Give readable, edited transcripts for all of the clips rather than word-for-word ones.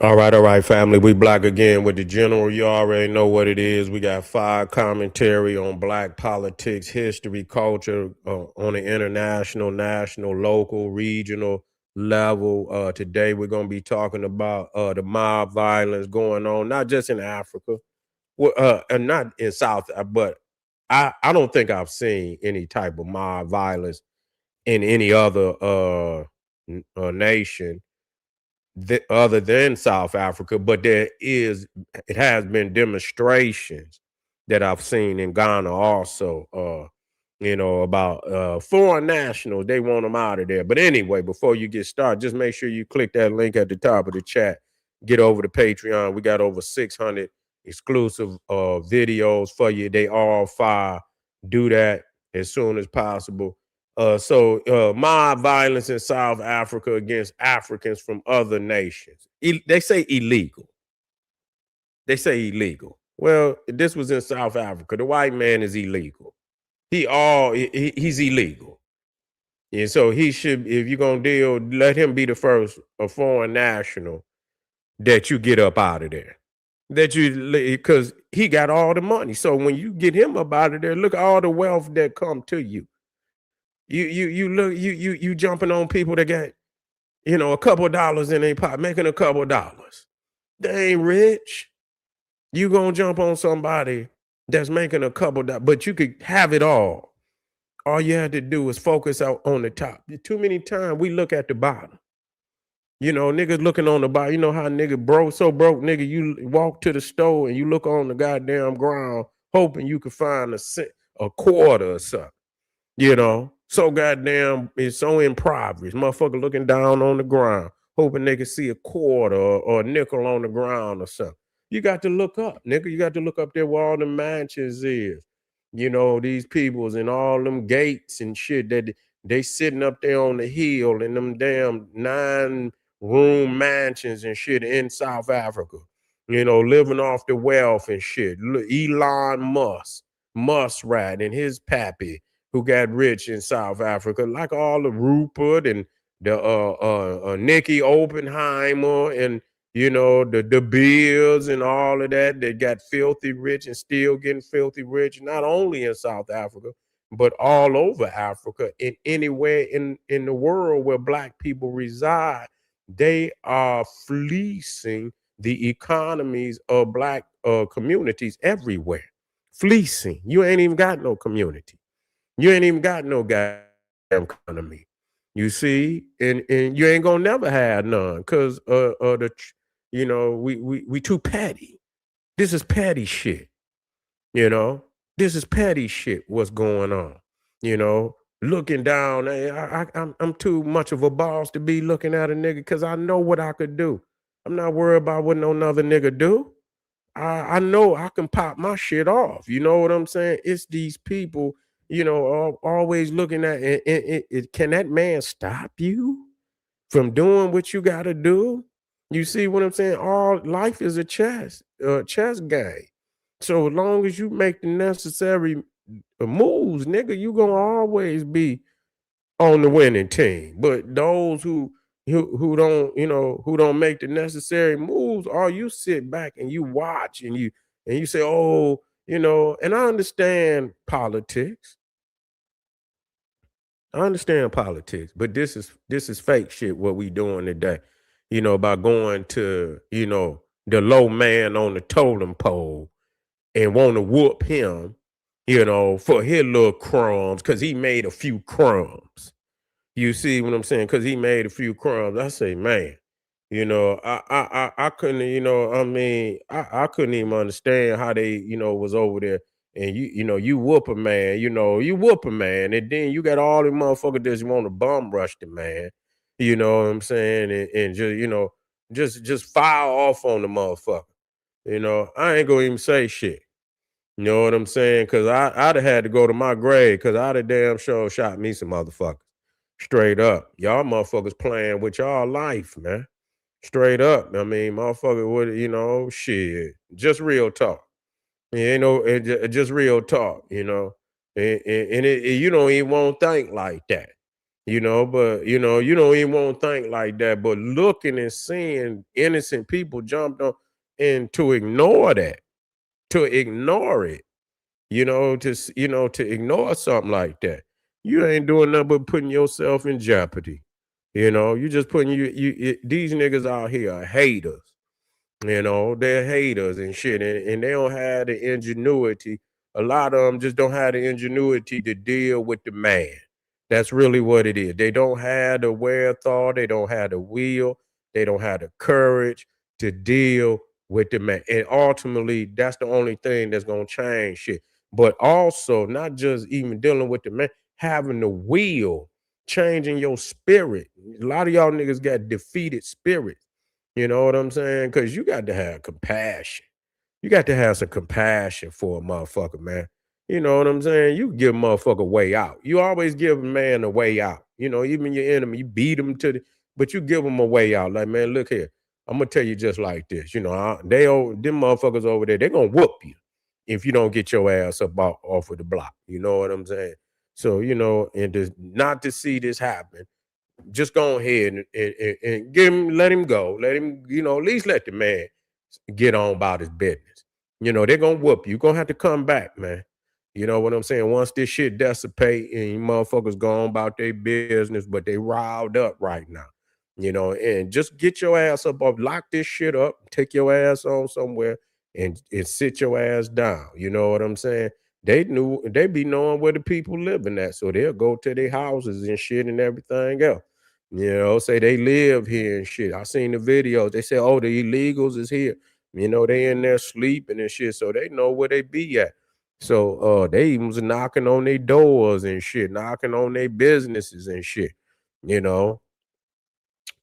All right, family. We black again with the general. You already know what it is. We got five commentary on black politics, history, culture on the international, national, local, regional level. Today we're gonna be talking about the mob violence going on, not just in Africa, and not in South, but I don't think I've seen any type of mob violence in any other nation other than South Africa, but it has been demonstrations that I've seen in Ghana also. About foreign nationals, they want them out of there. But anyway, before you get started, just make sure you click that link at the top of the chat. Get over to Patreon. We got over 600 exclusive videos for you. They all fire. Do that as soon as possible. Mob violence in South Africa against Africans from other nations. They say illegal. They say illegal. Well, this was in South Africa. The white man is illegal. He's illegal. And so he should, if you're gonna deal, let him be the first a foreign national that you get up out of there. Because he got all the money. So when you get him up out of there, look at all the wealth that come to you. You look you jumping on people that got a couple of dollars in their pot, making a couple of dollars. They ain't rich. You gonna jump on somebody that's making a couple of dollars, but you could have it all. All you had to do is focus out on the top. Too many times we look at the bottom. Niggas looking on the bottom. You know how nigga broke, so broke, nigga, you walk to the store and you look on the goddamn ground, hoping you could find a quarter or something. So goddamn, it's so impoverished. Motherfucker looking down on the ground, hoping they can see a quarter or a nickel on the ground or something. You got to look up, nigga. You got to look up there where all the mansions is. These peoples and all them gates and shit that they sitting up there on the hill in them damn 9-room mansions and shit in South Africa. Living off the wealth and shit. Elon Muskrat and his pappy who got rich in South Africa, like all the Rupert and the Nicky Oppenheimer and the Bills and all of that got filthy rich and still getting filthy rich, not only in South Africa, but all over Africa and anywhere in the world where black people reside. They are fleecing the economies of black communities everywhere. Fleecing. You ain't even got no community. You ain't even got no goddamn economy. You see, and you ain't gonna never have none because we too petty. This is petty shit. You know, this is petty shit. What's going on? Looking down. I'm too much of a boss to be looking at a nigga because I know what I could do. I'm not worried about what no other nigga do. I know I can pop my shit off. You know what I'm saying? It's these people, always looking at can that man stop you from doing what you got to do? You see what I'm saying? All life is a chess game. So as long as you make the necessary moves, nigga, you gonna always be on the winning team. But those who don't, who don't make the necessary moves, or you sit back and you watch and you say, oh, and I understand politics. I understand politics, but this is fake shit what we doing today. By going to, the low man on the totem pole and want to whoop him, for his little crumbs, because he made a few crumbs. You see what I'm saying? Because he made a few crumbs. I say, man, I couldn't, I mean, I couldn't even understand how they, was over there. And you whoop a man, you whoop a man, and then you got all the motherfuckers that want to bum rush the man. You know what I'm saying? And just, just fire off on the motherfucker. I ain't gonna even say shit. You know what I'm saying? Cause I'd have had to go to my grave because I'd have damn sure shot me some motherfuckers. Straight up. Y'all motherfuckers playing with y'all life, man. Straight up. I mean, motherfucker would, shit. Just real talk. Just real talk, And you don't even want to think like that. But you don't even want to think like that. But looking and seeing innocent people jumped on, and to ignore that, to ignore it, to ignore something like that, you ain't doing nothing but putting yourself in jeopardy. You just putting these niggas out here are haters. They're haters and shit, and they don't have the ingenuity. A lot of them just don't have the ingenuity to deal with the man. That's really what it is. They don't have the wherewithal, they don't have the will, they don't have the courage to deal with the man. And ultimately, that's the only thing that's gonna change shit. But also, not just even dealing with the man, having the will, changing your spirit. A lot of y'all niggas got defeated spirits. You know what I'm saying? Because you got to have compassion. You got to have some compassion for a motherfucker, man. You know what I'm saying? You give a motherfucker a way out. You always give a man a way out. Even your enemy, you beat him but you give him a way out. Like, man, look here. I'm gonna tell you just like this. Them motherfuckers over there, they're gonna whoop you if you don't get your ass up off of the block. You know what I'm saying? So, and not to see this happen, just go ahead and let him go. Let him, at least let the man get on about his business. They're gonna whoop you. You're gonna have to come back, man. You know what I'm saying? Once this shit dissipate and you motherfuckers go on about their business, but they riled up right now. And just get your ass up, lock this shit up, take your ass on somewhere and sit your ass down. You know what I'm saying? They be knowing where the people living at. So they'll go to their houses and shit and everything else. Say they live here and shit. I seen the videos. They say, oh, the illegals is here. They in there sleeping and shit. So they know where they be at. So they even was knocking on their doors and shit, knocking on their businesses and shit, you know.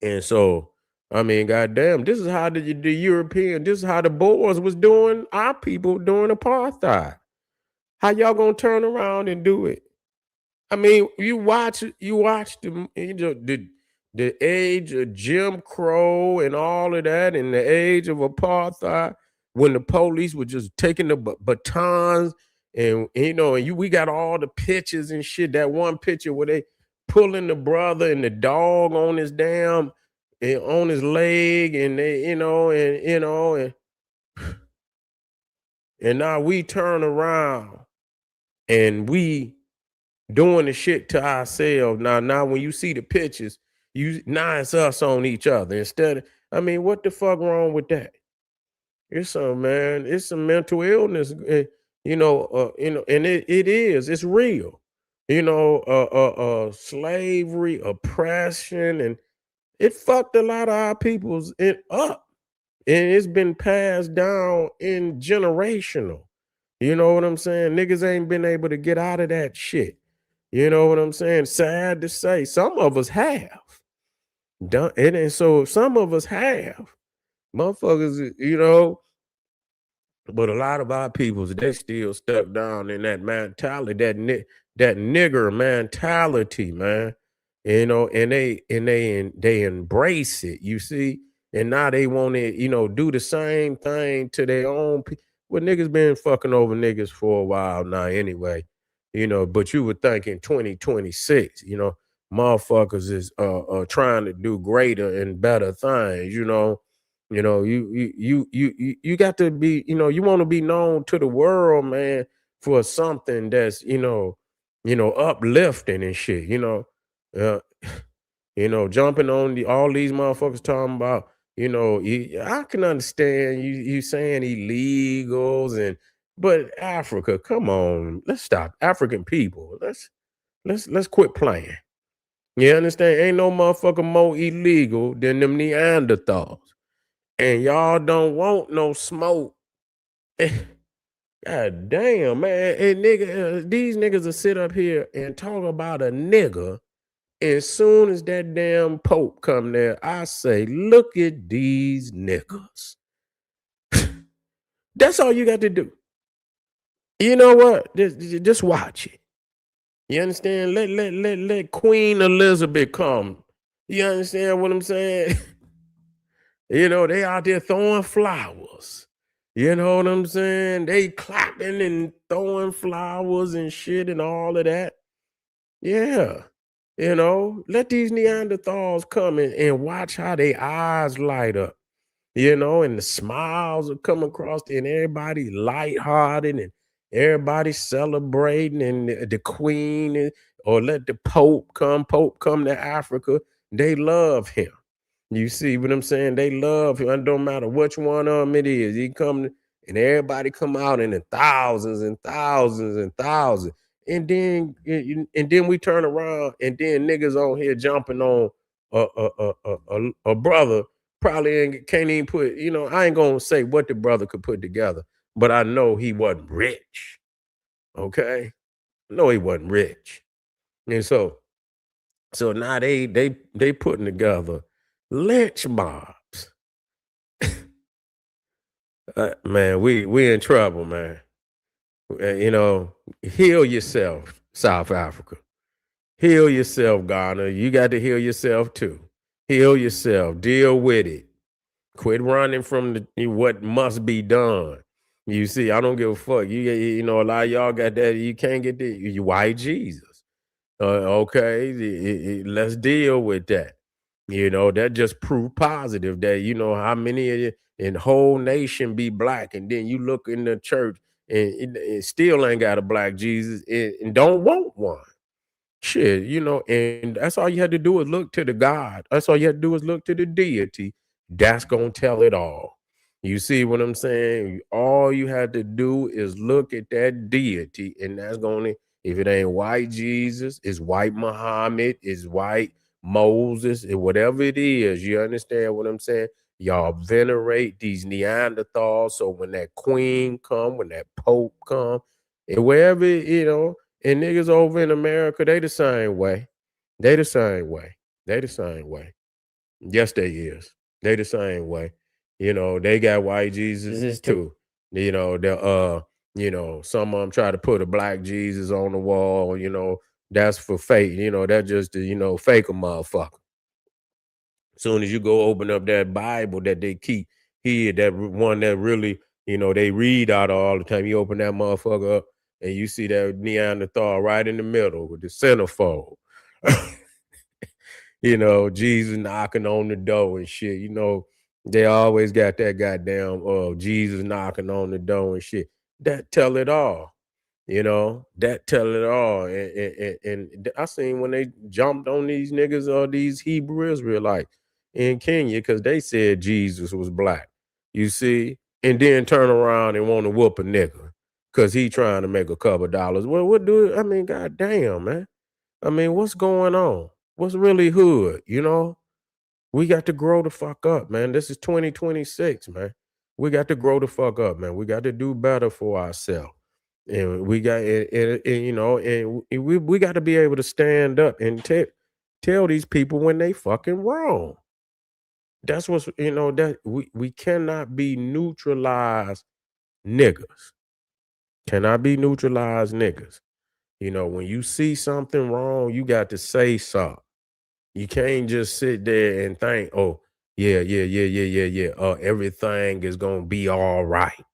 And so, I mean, goddamn, this is how this is how the Boers was doing our people during apartheid. How y'all gonna turn around and do it? I mean, you watch the age of Jim Crow and all of that, and the age of apartheid, when the police were just taking the batons, and we got all the pictures and shit. That one picture where they pulling the brother and the dog on his on his leg, and they, and now we turn around and we doing the shit to ourselves. Now when you see the pictures, now it's us on each other instead of, I mean, what the fuck wrong with that? It's some mental illness, and it's real. Slavery, oppression, and it fucked a lot of our people's it up. And it's been passed down in generational. You know what I'm saying? Niggas ain't been able to get out of that shit. You know what I'm saying? Sad to say, some of us have done it, and so some of us have motherfuckers, but a lot of our peoples, they still stuck down in that mentality, that nigger mentality, man. And they embrace it. You see, and now they want to, do the same thing to their own people. Well, niggas been fucking over niggas for a while now, anyway. But you would think in 2026, motherfuckers is trying to do greater and better things. You got to be, you want to be known to the world, man, for something that's, uplifting and shit, uh, jumping on all these motherfuckers talking about, I can understand you saying illegals, but Africa, come on, let's stop. African people, let's quit playing. You understand? Ain't no motherfucker more illegal than them Neanderthals. And y'all don't want no smoke. God damn, man. And these niggas will sit up here and talk about a nigga. As soon as that damn Pope come there, I say, look at these niggas. That's all you got to do. You know what? Just watch it. You understand? Let Queen Elizabeth come. You understand what I'm saying? They out there throwing flowers. You know what I'm saying? They clapping and throwing flowers and shit and all of that. Yeah. Let these Neanderthals come and watch how their eyes light up, and the smiles are coming across, and everybody lighthearted, and everybody celebrating, and the queen, or let the Pope come to Africa. They love him. You see what I'm saying? They love him. It don't matter which one of them it is. He come and everybody come out in the thousands and thousands and thousands. And then we turn around and then niggas on here jumping on a brother probably can't even put, I ain't gonna say what the brother could put together, but I know he wasn't rich. Okay. No, he wasn't rich. And so now they putting together lynch mobs. Man, we in trouble, man. Heal yourself, South Africa. Heal yourself, Ghana. You got to heal yourself too. Heal yourself. Deal with it. Quit running from what must be done. You see, I don't give a fuck. A lot of y'all got that. You can't get the white Jesus. Okay, let's deal with that. That just proof positive that how many of you in whole nation be black, and then you look in the church and it still ain't got a black Jesus and don't want one. Shit, and that's all you had to do is look to the God. That's all you had to do is look to the deity. That's gonna tell it all. You see what I'm saying? All you had to do is look at that deity, and that's gonna, if it ain't white Jesus, it's white Muhammad, it's white Moses, and whatever it is, you understand what I'm saying? Y'all venerate these Neanderthals. So when that queen come, when that pope come, and wherever, and niggas over in America, they the same way. They the same way. They the same way. Yes, they is. They the same way. They got white Jesuses too. Some of them try to put a black Jesus on the wall, that's for fake. That's just to, fake a motherfucker. Soon as you go open up that Bible that they keep here, that one that really, they read out all the time. You open that motherfucker up and you see that Neanderthal right in the middle with the centerfold. Jesus knocking on the door and shit. They always got that goddamn Jesus knocking on the door and shit. That tell it all. That tell it all. And I seen when they jumped on these niggas or these Hebrew Israelites in Kenya because they said Jesus was black. You see, and then turn around and want to whoop a nigga because he trying to make a couple dollars. Well, I mean, goddamn, man. I mean, what's going on? What's really hood? We got to grow the fuck up, man. This is 2026, man. We got to grow the fuck up, man. We got to do better for ourselves. And we got and we got to be able to stand up and tell these people when they fucking wrong. That's what's that we cannot be neutralized niggas. Cannot be neutralized niggas. When you see something wrong, you got to say something. You can't just sit there and think, oh, yeah, yeah, yeah, yeah, yeah, yeah. Everything is gonna be all right.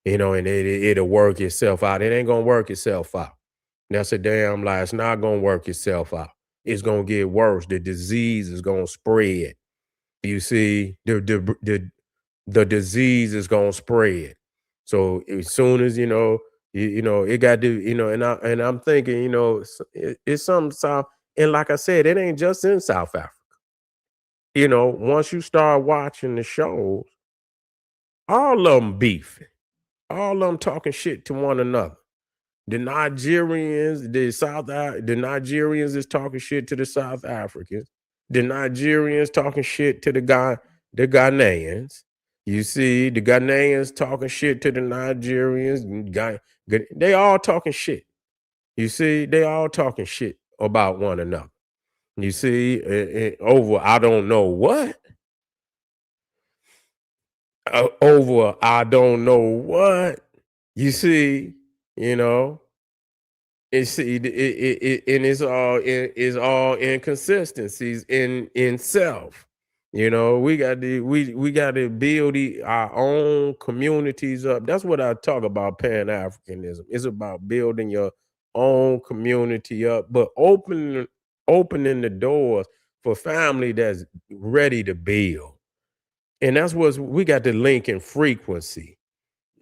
And it'll work itself out. It ain't gonna work itself out. That's a damn lie. It's not gonna work itself out. It's gonna get worse. The disease is gonna spread. You see, the disease is gonna spread. So as soon as it got to, I'm thinking, it's something South, and like I said, it ain't just in South Africa. Once you start watching the shows, all of them beefing, all of them talking shit to one another. The Nigerians, the Nigerians is talking shit to the South Africans. The Nigerians talking shit to the Ghanaians. You see, the Ghanaians talking shit to the Nigerians. They all talking shit. You see, they all talking shit about one another. You see, over I don't know what. Over I don't know what. You see, you know, and it's all inconsistencies in self. We got to build our own communities up. That's what I talk about Pan-Africanism. It's about building your own community up, but opening the doors for family that's ready to build. And that's what we got to link in frequency,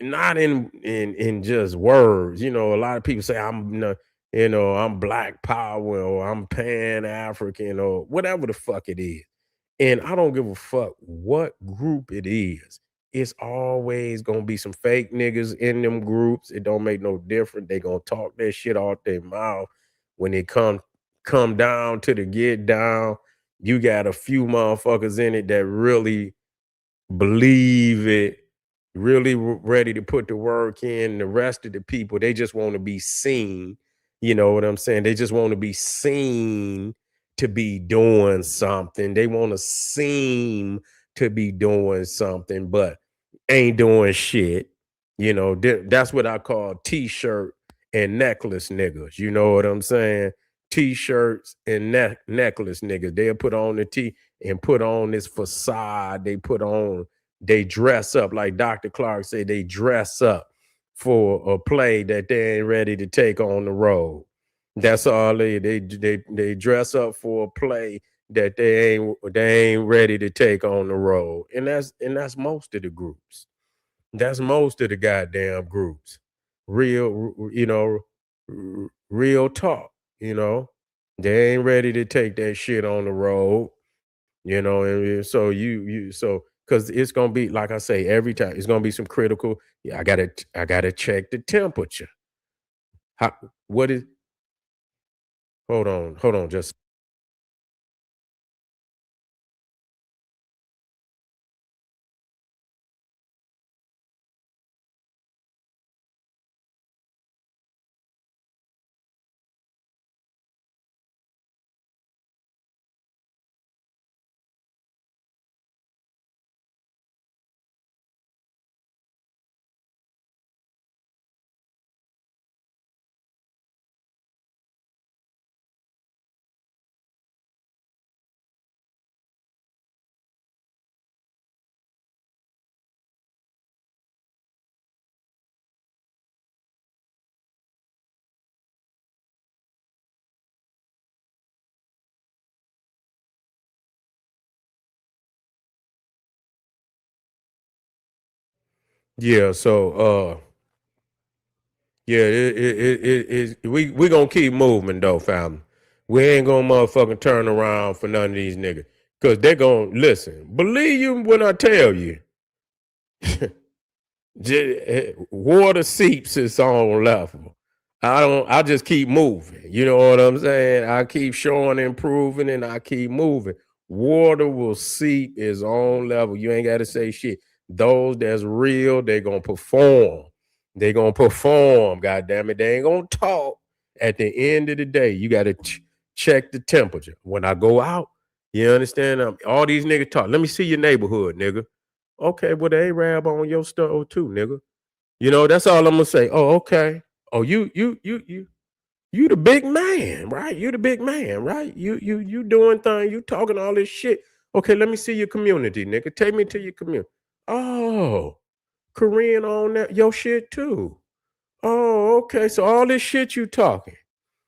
not in just words. You know, a lot of people say I'm black power or I'm pan African or whatever the fuck it is. And I don't give a fuck what group it is. It's always gonna be some fake niggas in them groups. It don't make no difference. They gonna talk that shit off their mouth. When it come down to the get down, you got a few motherfuckers in it that really believe it, really ready to put the work in. The rest of the people, they just want to be seen. You know what I'm saying? They just want to be seen to be doing something. They want to seem to be doing something, but ain't doing shit. You know, that's what I call t-shirt and necklace niggas. You know what I'm saying? T-shirts and necklace niggas. They'll put on the and put on this facade. They dress up like Dr. Clark said, they dress up for a play that they ain't ready to take on the road. That's all they dress up for a play that they ain't ready to take on the road. And that's most of the groups. That's most of the goddamn groups. Real talk, you know. They ain't ready to take that shit on the road. And so because it's gonna be like I say every time, it's gonna be some critical. Yeah, I gotta check the temperature. How what is hold on, just yeah, yeah, we gonna keep moving though, family. We ain't gonna motherfucking turn around for none of these niggas. Cause they gonna listen. Believe you when I tell you. Water seeps its own level. I just keep moving. You know what I'm saying? I keep showing improving and I keep moving. Water will seep its own level. You ain't got to say shit. Those that's real, they gonna perform. They gonna perform, god damn it. They ain't gonna talk. At the end of the day, you gotta check the temperature. When I go out, you understand? All these niggas talk. Let me see your neighborhood, nigga. Okay, well, the Arab on your stove too, nigga. That's all I'm gonna say. Oh, okay. Oh, you the big man, right? You the big man, right? You doing things, you talking all this shit. Okay, let me see your community, nigga. Take me to your community. Oh, Korean on that your shit too. Oh, okay. So all this shit you talking.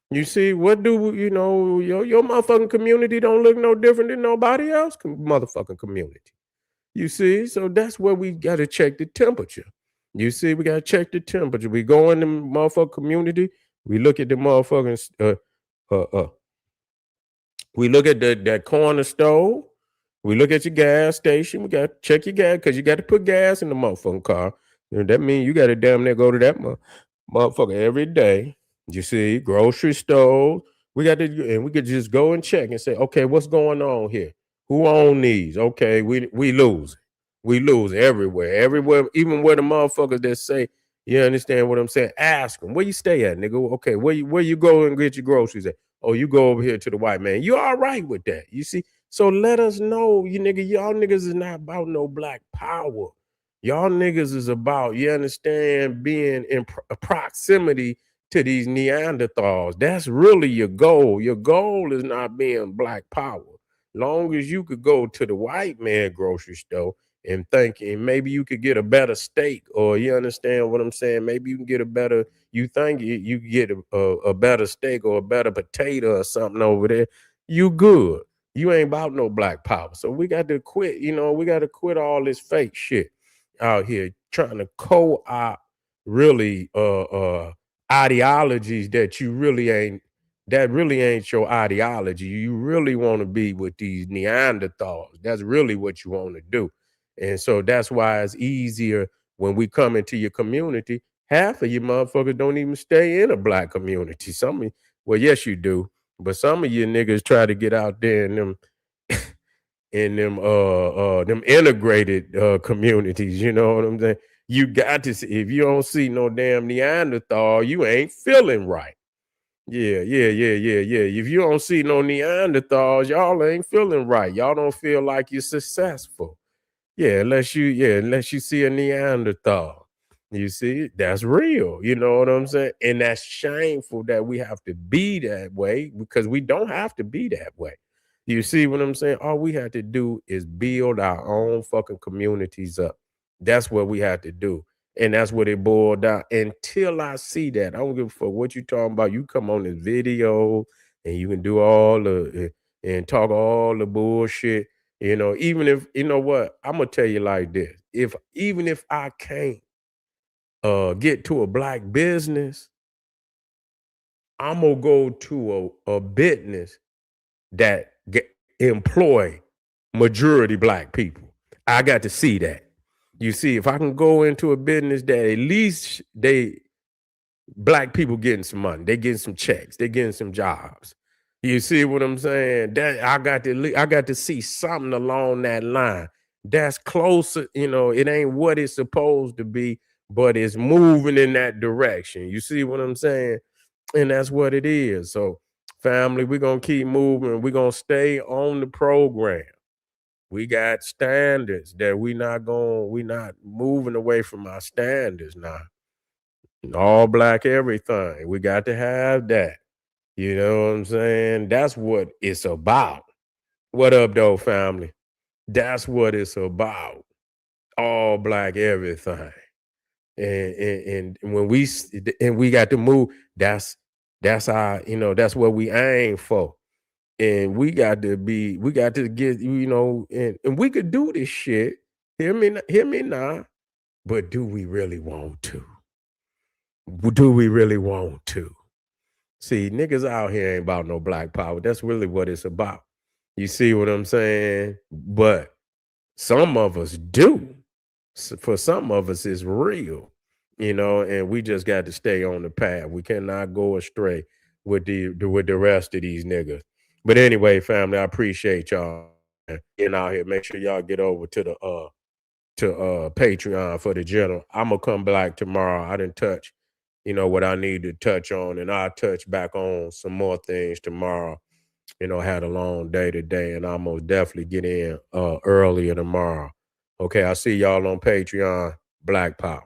You see, what do you know? Your motherfucking community don't look no different than nobody else motherfucking community. You see, so that's where we got to check the temperature. You see, we got to check the temperature. We go in the motherfucking community. We look at the motherfucking uh, uh, we look at that corner stove. We look at your gas station. We got to check your gas because you got to put gas in the motherfucking car. And that means you got to damn near go to that motherfucker every day. You see, grocery store. We got to, and we could just go and check and say, okay, what's going on here? Who own these? Okay, we lose. We lose everywhere, even where the motherfuckers that say, you understand what I'm saying? Ask them where you stay at, nigga. Okay, where you go and get your groceries at? Oh, you go over here to the white man. You all right with that? You see? So let us know, you nigga. Y'all niggas is not about no black power. Y'all niggas is about, you understand, being in proximity to these Neanderthals. That's really your goal. Your goal is not being black power. Long as you could go to the white man grocery store and thinking maybe you could get a better steak, or you understand what I'm saying? Maybe you can get a better, you think you get a better steak or a better potato or something over there. you good. You ain't about no black power. So we got to quit, we got to quit all this fake shit out here trying to co-opt really ideologies that really ain't your ideology. You really want to be with these Neanderthals. That's really what you want to do. And so that's why it's easier when we come into your community. Half of you motherfuckers don't even stay in a black community. Well, yes, you do. But some of you niggas try to get out there in them integrated communities, you know what I'm saying? You got to see if you don't see no damn Neanderthal, you ain't feeling right. Yeah, yeah, yeah, yeah, yeah. If you don't see no Neanderthals, y'all ain't feeling right. Y'all don't feel like you're successful. Yeah, unless you see a Neanderthal. You see, that's real. You know what I'm saying? And that's shameful that we have to be that way because we don't have to be that way. You see what I'm saying? All we have to do is build our own fucking communities up. That's what we have to do. And that's what it boiled down. Until I see that, I don't give a fuck what you talking about. You come on this video and you can do all the and talk all the bullshit. Even if what, I'm gonna tell you like this. Even if I can't get to a black business, I'm gonna go to a business that employ majority black people. I got to see that. You see, if I can go into a business that at least they black people getting some money, they getting some checks, they getting some jobs. You see what I'm saying? That I got to see something along that line. That's closer, it ain't what it's supposed to be, but it's moving in that direction. You see what I'm saying? And that's what it is. So, family, we're gonna keep moving. We're gonna stay on the program. We got standards that we not moving away from our standards now. All black everything. We got to have that. You know what I'm saying? That's what it's about. What up, though, family? That's what it's about. All black everything. And when we got to move, that's our, that's what we aim for. And we got to get, and we could do this shit. Hear me now. But do we really want to? Do we really want to? See, niggas out here ain't about no black power. That's really what it's about. You see what I'm saying? But some of us do. For some of us, it's real, and we just got to stay on the path. We cannot go astray with the rest of these niggas. But anyway, family, I appreciate y'all getting out here. Make sure y'all get over to Patreon for the general. I'm gonna come back tomorrow. I didn't touch, what I need to touch on, and I'll touch back on some more things tomorrow. Had a long day today, and I'm gonna definitely get in earlier tomorrow. Okay, I'll see y'all on Patreon. Black Power.